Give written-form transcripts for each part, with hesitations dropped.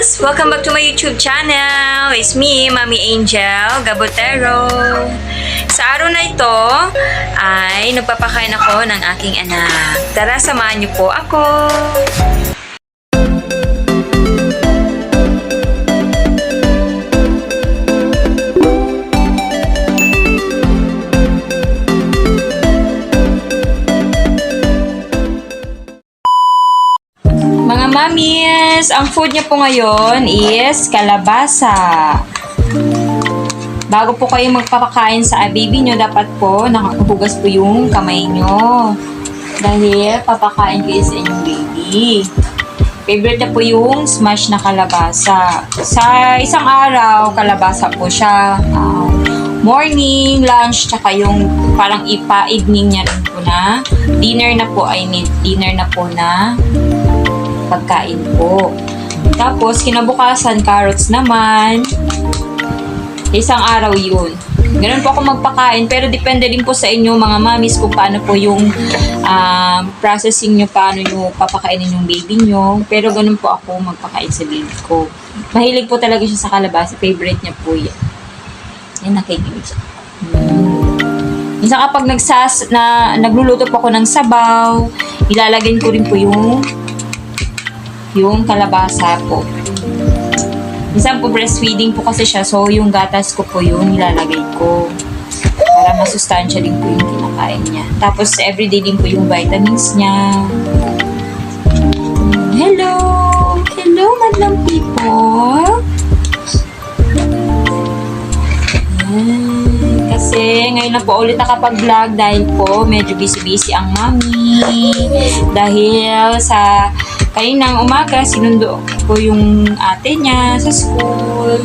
Mamis! Welcome back to my YouTube channel. It's me, Mami Angel Gabotero. Sa araw na ito ay nagpapakain ako ng aking anak. Tara, samahan niyo po ako. Mga mamis, ang food niya po ngayon is kalabasa. Bago po kayo magpapakain sa baby nyo, dapat po nakahugas po yung kamay nyo. Dahil papakain kayo sa inyong baby. Favorite na po yung smash na kalabasa. Sa isang araw, kalabasa po siya. Morning, lunch, tsaka yung parang evening niya rin po na. Dinner na po na pagkain po. Tapos, kinabukasan, carrots naman. Isang araw yun. Ganun po ako magpakain. Pero depende din po sa inyo, mga mamis, kung paano po yung processing nyo, paano nyo papakainin yung baby nyo. Pero ganun po ako magpakain sa baby ko. Mahilig po talaga siya sa kalabasa. Favorite niya po yan. Yan, nakikinig siya. Minsan kapag nagluluto po ako ng sabaw, ilalagay ko rin po yung kalabasa po. Minsan po breastfeeding po kasi siya, so yung gatas ko po yung nilalagay ko para masustansya din po yung kinakain niya. Tapos everyday din po yung vitamins niya. Hello! Hello, madlang people! Kasi ngayon na po ulit nakapag-vlog dahil po medyo busy-busy ang mami. Dahil sa kaninang umaga, sinundo ko yung ate niya sa school.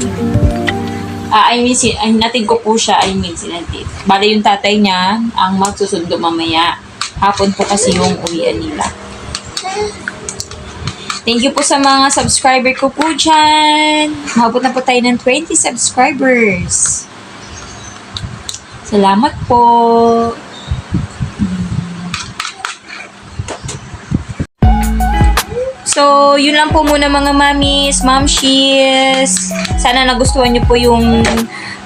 Natid ko po siya, sinatid. Bale yung tatay niya ang magsusundo mamaya. Hapon po kasi yung uwian nila. Thank you po sa mga subscriber ko po dyan. Mahabot na po tayo ng 20 subscribers. Salamat po. So, yun lang po muna mga mamis, mamshis. Sana nagustuhan nyo po yung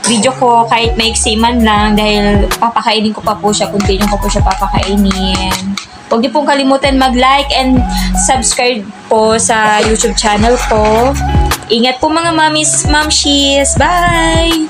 video ko kahit maiksi man lang dahil papakainin ko pa po siya, continue ko po siya papakainin. Huwag niyo pong kalimutan mag-like and subscribe po sa YouTube channel ko. Ingat po mga mamis, mamshis. Bye!